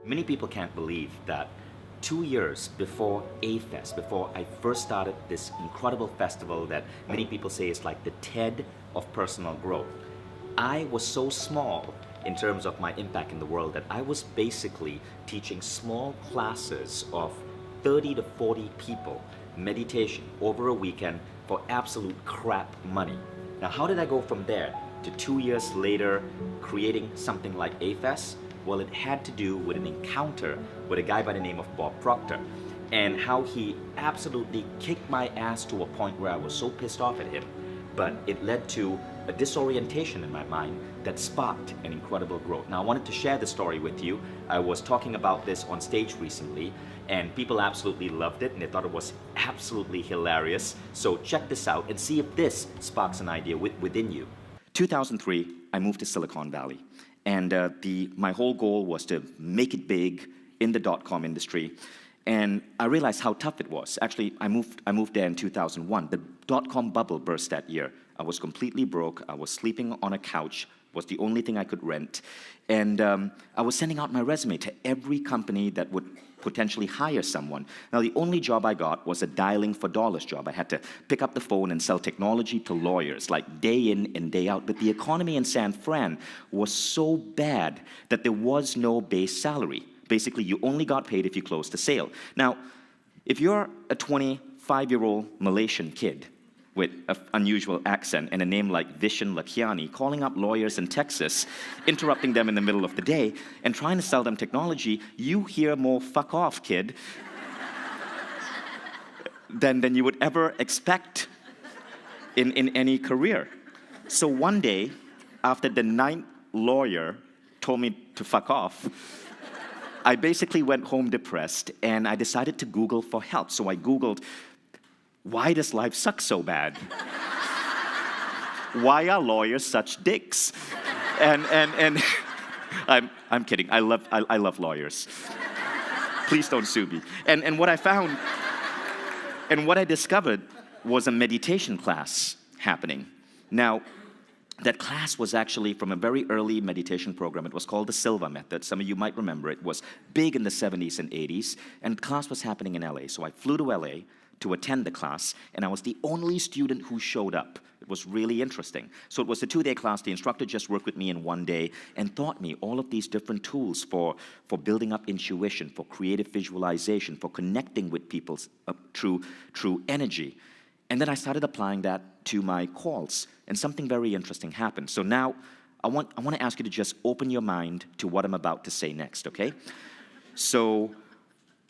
Many people can't believe that 2 years before A-Fest, before I first started this incredible festival that many people say is like the TED of personal growth, I was so small in terms of my impact in the world that I was basically teaching small classes of 30 to 40 people meditation over a weekend for absolute crap money. Now, how did I go from there to 2 years later creating something like A-Fest? Well, it had to do with an encounter with a guy by the name of Bob Proctor and how he absolutely kicked my ass to a point where I was so pissed off at him. But it led to a disorientation in my mind that sparked an incredible growth. Now, I wanted to share the story with you. I was talking about this on stage recently, and people absolutely loved it, and they thought it was absolutely hilarious. So check this out and see if this sparks an idea within you. 2003, I moved to Silicon Valley. And my whole goal was to make it big in the dot-com industry. And I realized how tough it was. Actually, I moved there in 2001. The dot-com bubble burst that year. I was completely broke. I was sleeping on a couch. Was the only thing I could rent. And I was sending out my resume to every company that would potentially hire someone. Now, the only job I got was a dialing for dollars job. I had to pick up the phone and sell technology to lawyers, like day in and day out. But the economy in San Fran was so bad that there was no base salary. Basically, you only got paid if you closed the sale. Now, if you're a 25-year-old Malaysian kid with an unusual accent and a name like Vishen Lakhiani, calling up lawyers in Texas, interrupting them in the middle of the day, and trying to sell them technology, you hear more "fuck off, kid" than you would ever expect in any career. So one day, after the ninth lawyer told me to fuck off, I basically went home depressed, and I decided to Google for help. So I Googled, why does life suck so bad? Why are lawyers such dicks? And I'm kidding. I love lawyers. Please don't sue me. And what I found, and what I discovered was a meditation class happening. Now, that class was actually from a very early meditation program. It was called the Silva Method. Some of you might remember it. It was big in the 70s and 80s, and the class was happening in LA. So I flew to LA to attend the class, and I was the only student who showed up. It was really interesting. So it was a 2-day class. The instructor just worked with me in 1 day and taught me all of these different tools for building up intuition, for creative visualization, for connecting with people through energy. And then I started applying that to my calls, and something very interesting happened. So now I want to ask you to just open your mind to what I'm about to say next, okay? So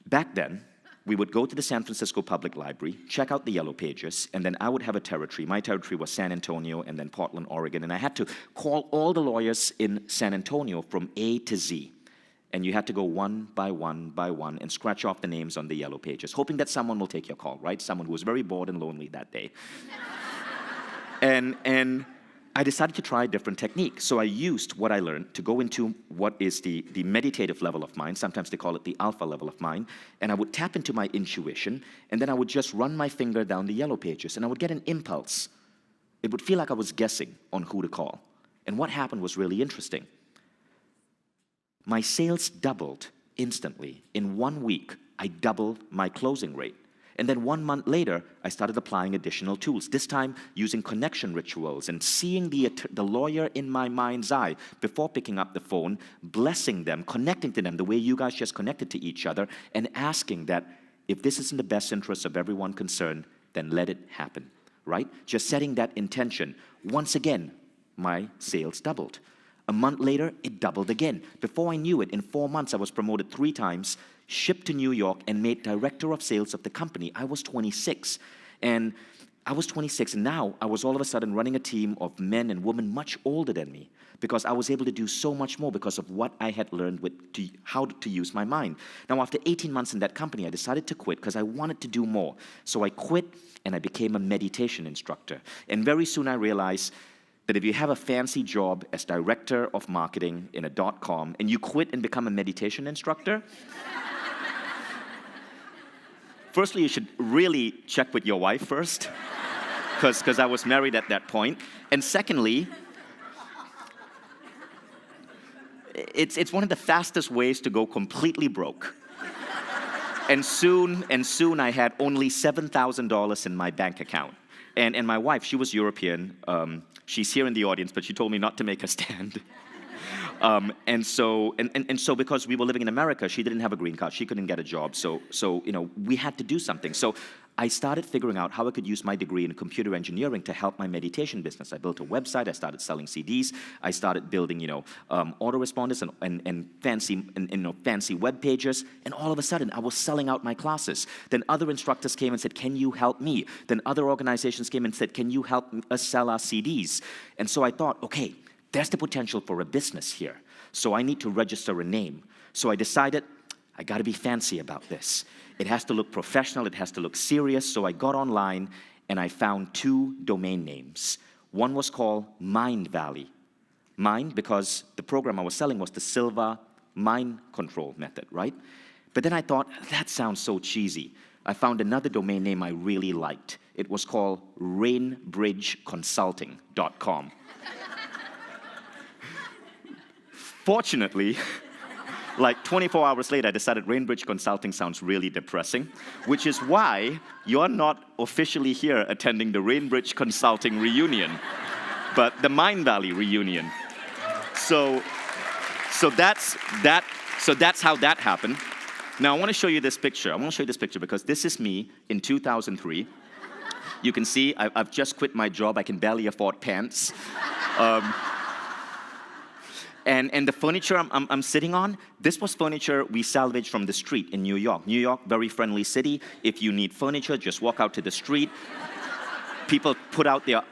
back then, we would go to the San Francisco Public Library, check out the Yellow Pages, and then I would have a territory. My territory was San Antonio and then Portland, Oregon, and I had to call all the lawyers in San Antonio from A to Z. And you had to go one by one and scratch off the names on the Yellow Pages, hoping that someone will take your call, right? Someone who was very bored and lonely that day. And I decided to try a different technique. So I used what I learned to go into what is the meditative level of mind. Sometimes they call it the alpha level of mind. And I would tap into my intuition, and then I would just run my finger down the Yellow Pages, and I would get an impulse. It would feel like I was guessing on who to call. And what happened was really interesting. My sales doubled instantly. In 1 week, I doubled my closing rate. And then 1 month later, I started applying additional tools, this time using connection rituals and seeing the lawyer in my mind's eye before picking up the phone, blessing them, connecting to them the way you guys just connected to each other, and asking that if this is in the best interest of everyone concerned, then let it happen, right? Just setting that intention. Once again, my sales doubled. A month later, it doubled again. Before I knew it, in 4 months, I was promoted 3 times, shipped to New York, and made director of sales of the company. I was 26. And now I was all of a sudden running a team of men and women much older than me, because I was able to do so much more because of what I had learned how to use my mind. Now, after 18 months in that company, I decided to quit because I wanted to do more. So I quit, and I became a meditation instructor. And very soon I realized that if you have a fancy job as director of marketing in a .com and you quit and become a meditation instructor, firstly, you should really check with your wife first, because I was married at that point. And secondly, It's one of the fastest ways to go completely broke. And soon I had only $7,000 in my bank account. And my wife, she was European. She's here in the audience, but she told me not to make a stand. And so because we were living in America, she didn't have a green card. She couldn't get a job. So we had to do something. So I started figuring out how I could use my degree in computer engineering to help my meditation business. I built a website. I started selling CDs. I started building, autoresponders and fancy web pages. And all of a sudden, I was selling out my classes. Then other instructors came and said, "Can you help me?" Then other organizations came and said, "Can you help us sell our CDs?" And so I thought, okay, there's the potential for a business here. So I need to register a name. So I decided I got to be fancy about this. It has to look professional. It has to look serious. So I got online and I found 2 domain names. One was called Mind Valley. Mind, because the program I was selling was the Silva mind control method, right? But then I thought, that sounds so cheesy. I found another domain name I really liked. It was called rainbridgeconsulting.com. Fortunately, like 24 hours later, I decided Rainbridge Consulting sounds really depressing, which is why you're not officially here attending the Rainbridge Consulting reunion, but the Mind Valley reunion. So that's how that happened. Now I want to show you this picture. I want to show you this picture because this is me in 2003. You can see I've just quit my job. I can barely afford pants. And the furniture I'm sitting on, this was furniture we salvaged from the street in New York. New York, very friendly city. If you need furniture, just walk out to the street. People put out their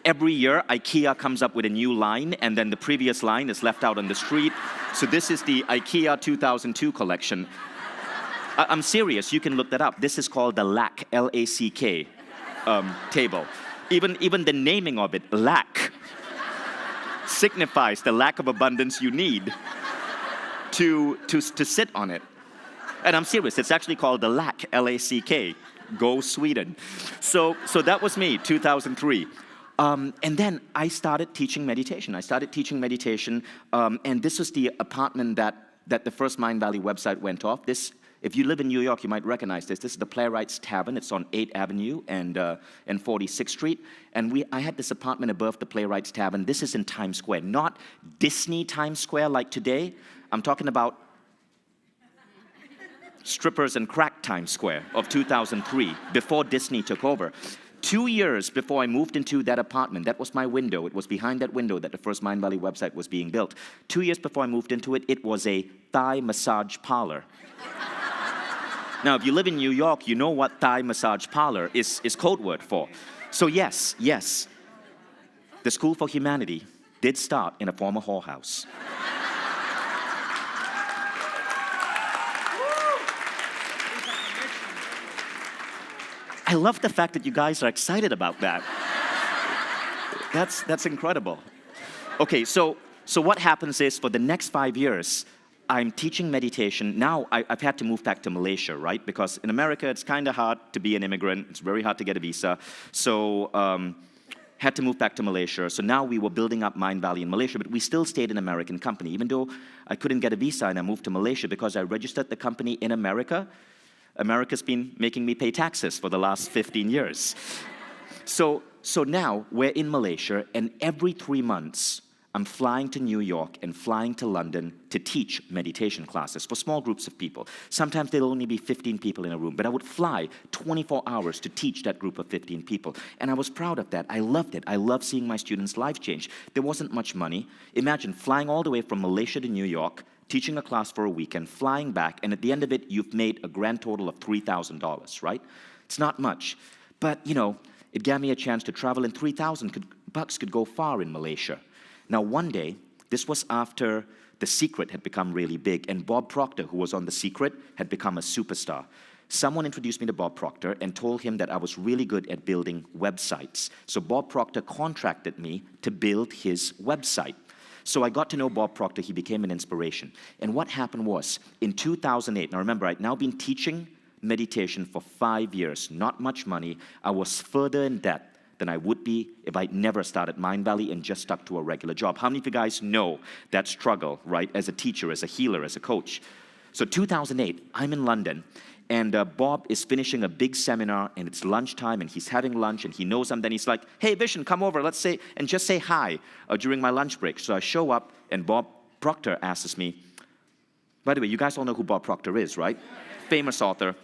every year, IKEA comes up with a new line, and then the previous line is left out on the street. So this is the IKEA 2002 collection. I'm serious. You can look that up. This is called the LACK, L-A-C-K, table. Even the naming of it, lack, signifies the lack of abundance you need to sit on it. And I'm serious, it's actually called the LACK, L-A-C-K, go Sweden. So that was me, 2003. And then I started teaching meditation. And this was the apartment that the first Mind Valley website went off. If you live in New York, you might recognize this. This is the Playwrights Tavern. It's on 8th Avenue and 46th Street. And I had this apartment above the Playwrights Tavern. This is in Times Square, not Disney Times Square like today. I'm talking about strippers and crack Times Square of 2003, before Disney took over. 2 years before I moved into that apartment, that was my window. It was behind that window that the first Mind Valley website was being built. 2 years before I moved into it, it was a Thai massage parlor. Now, if you live in New York, you know what Thai massage parlor is code word for. So yes, the School for Humanity did start in a former whorehouse. I love the fact that you guys are excited about that. That's incredible. Okay, so what happens is for the next 5 years, I'm teaching meditation. Now I've had to move back to Malaysia, right? Because in America, it's kind of hard to be an immigrant. It's very hard to get a visa. So had to move back to Malaysia. So now we were building up Mind Valley in Malaysia, but we still stayed an American company. Even though I couldn't get a visa and I moved to Malaysia because I registered the company in America, America's been making me pay taxes for the last 15 years. So now we're in Malaysia, and every 3 months, I'm flying to New York and flying to London to teach meditation classes for small groups of people. Sometimes there'll only be 15 people in a room, but I would fly 24 hours to teach that group of 15 people. And I was proud of that. I loved it. I loved seeing my students' life change. There wasn't much money. Imagine flying all the way from Malaysia to New York, teaching a class for a weekend, flying back, and at the end of it, you've made a grand total of $3,000, right? It's not much. But, it gave me a chance to travel, and $3,000 could go far in Malaysia. Now, one day, this was after The Secret had become really big, and Bob Proctor, who was on The Secret, had become a superstar. Someone introduced me to Bob Proctor and told him that I was really good at building websites. So Bob Proctor contracted me to build his website. So I got to know Bob Proctor. He became an inspiration. And what happened was, in 2008, now remember, I'd now been teaching meditation for 5 years, not much money. I was further in debt than I would be if I'd never started Mindvalley and just stuck to a regular job. How many of you guys know that struggle, right, as a teacher, as a healer, as a coach? So 2008, I'm in London, and Bob is finishing a big seminar, and it's lunchtime, and he's having lunch, and he knows I'm then. He's like, hey, Vishen, come over, let's say, and just say hi during my lunch break. So I show up, and Bob Proctor asks me, by the way, you guys all know who Bob Proctor is, right? Famous author.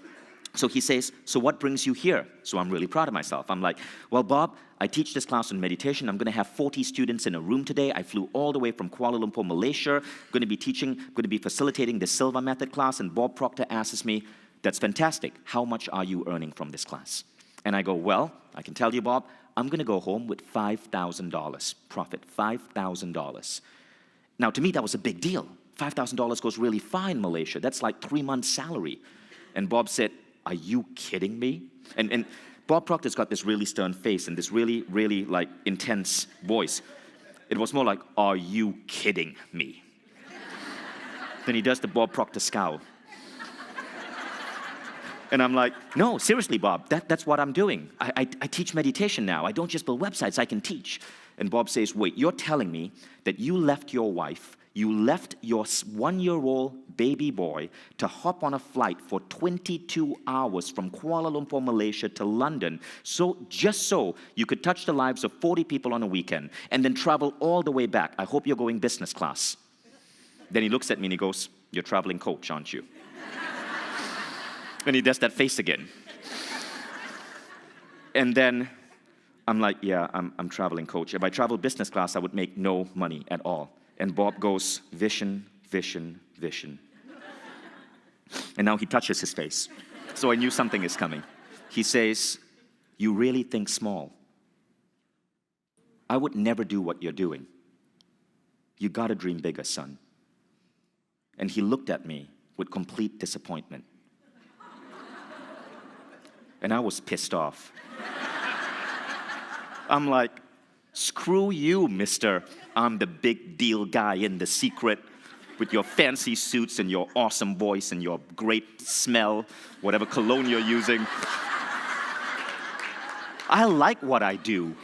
So he says, so what brings you here? So I'm really proud of myself. I'm like, well, Bob, I teach this class on meditation. I'm going to have 40 students in a room today. I flew all the way from Kuala Lumpur, Malaysia. I'm going to be facilitating the Silva Method class. And Bob Proctor asks me, that's fantastic. How much are you earning from this class? And I go, well, I can tell you, Bob, I'm going to go home with $5,000 profit, $5,000. Now, to me, that was a big deal. $5,000 goes really fine in Malaysia. That's like 3 months' salary. And Bob said, are you kidding me? And Bob Proctor's got this really stern face and this really, really like intense voice. It was more like, are you kidding me? Then he does the Bob Proctor scowl. And I'm like, no, seriously, Bob, that's what I'm doing. I teach meditation now. I don't just build websites, I can teach. And Bob says, wait, you're telling me that you left your wife, you left your 1-year-old baby boy to hop on a flight for 22 hours from Kuala Lumpur, Malaysia to London, just so you could touch the lives of 40 people on a weekend, and then travel all the way back. I hope you're going business class. Then he looks at me and he goes, you're a traveling coach, aren't you? And he does that face again. And then I'm like, yeah, I'm traveling coach. If I travel business class, I would make no money at all. And Bob goes, Vishen, Vishen, Vishen. And now he touches his face. So I knew something is coming. He says, you really think small. I would never do what you're doing. You gotta dream bigger, son. And he looked at me with complete disappointment. And I was pissed off. I'm like, screw you, mister. I'm the big deal guy in The Secret with your fancy suits and your awesome voice and your great smell, whatever cologne you're using. I like what I do.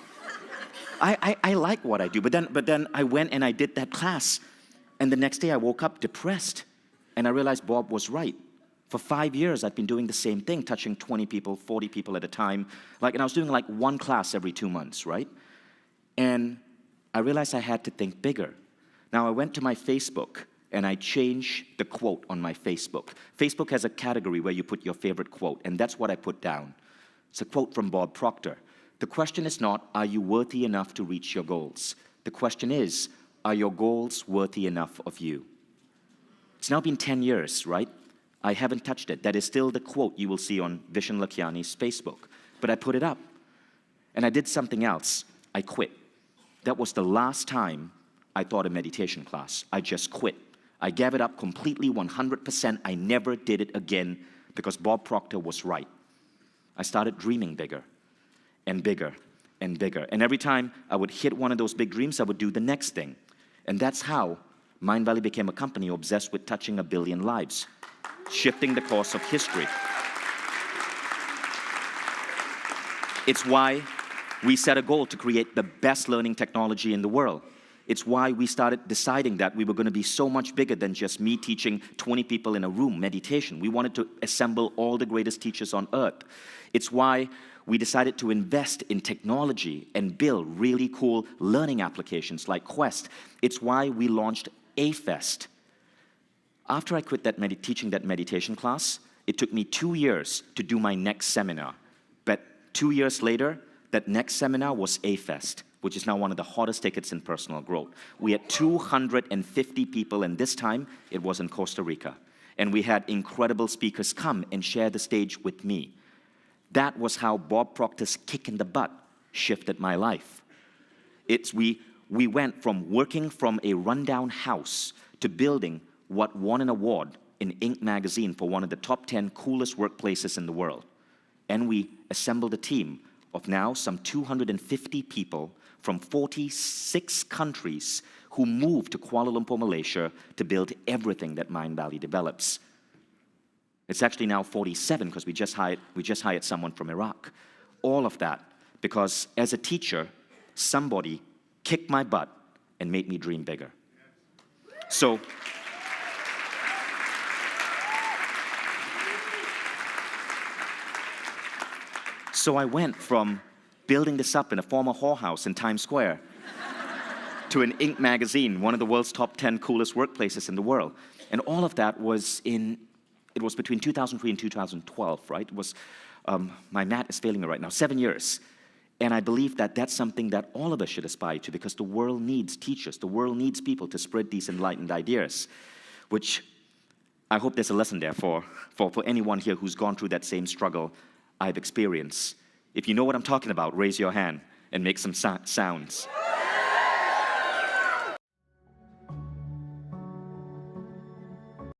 I like what I do. But then I went and I did that class. And the next day I woke up depressed. And I realized Bob was right. For 5 years, I'd been doing the same thing, touching 20 people, 40 people at a time. And I was doing like one class every 2 months, right? And I realized I had to think bigger. Now, I went to my Facebook, and I changed the quote on my Facebook. Facebook has a category where you put your favorite quote, and that's what I put down. It's a quote from Bob Proctor. The question is not, are you worthy enough to reach your goals? The question is, are your goals worthy enough of you? It's now been 10 years, right? I haven't touched it. That is still the quote you will see on Vishen Lakhiani's Facebook. But I put it up. And I did something else. I quit. That was the last time I taught a meditation class. I just quit. I gave it up completely, 100%. I never did it again because Bob Proctor was right. I started dreaming bigger and bigger and bigger. And every time I would hit one of those big dreams, I would do the next thing. And that's how Mindvalley became a company obsessed with touching 1 billion lives, shifting the course of history. It's why we set a goal to create the best learning technology in the world. It's why we started deciding that we were going to be so much bigger than just me teaching 20 people in a room meditation. We wanted to assemble all the greatest teachers on earth. It's why we decided to invest in technology and build really cool learning applications like Quest. It's why we launched A-Fest. After I quit teaching that meditation class, it took me 2 years to do my next seminar. But 2 years later, that next seminar was A-Fest, which is now one of the hottest tickets in personal growth. We had 250 people, and this time it was in Costa Rica. And we had incredible speakers come and share the stage with me. That was how Bob Proctor's kick in the butt shifted my life. We went from working from a rundown house to building what won an award in Inc. magazine for one of the top 10 coolest workplaces in the world. And we assembled a team of now some 250 people from 46 countries who moved to Kuala Lumpur, Malaysia to build everything that Mindvalley develops. It's actually now 47 because we just hired someone from Iraq. All of that Because as a teacher, somebody kicked my butt and made me dream bigger. So I went from building this up in a former whorehouse in Times Square to an Inc. magazine, one of the world's top 10 coolest workplaces in the world. And all of that was it was between 2003 and 2012, right? It was, my math is failing me right now, 7 years. And I believe that that's something that all of us should aspire to, because the world needs teachers. The world needs people to spread these enlightened ideas, which I hope there's a lesson there for anyone here who's gone through that same struggle I've experienced. If you know what I'm talking about, raise your hand and make some sounds.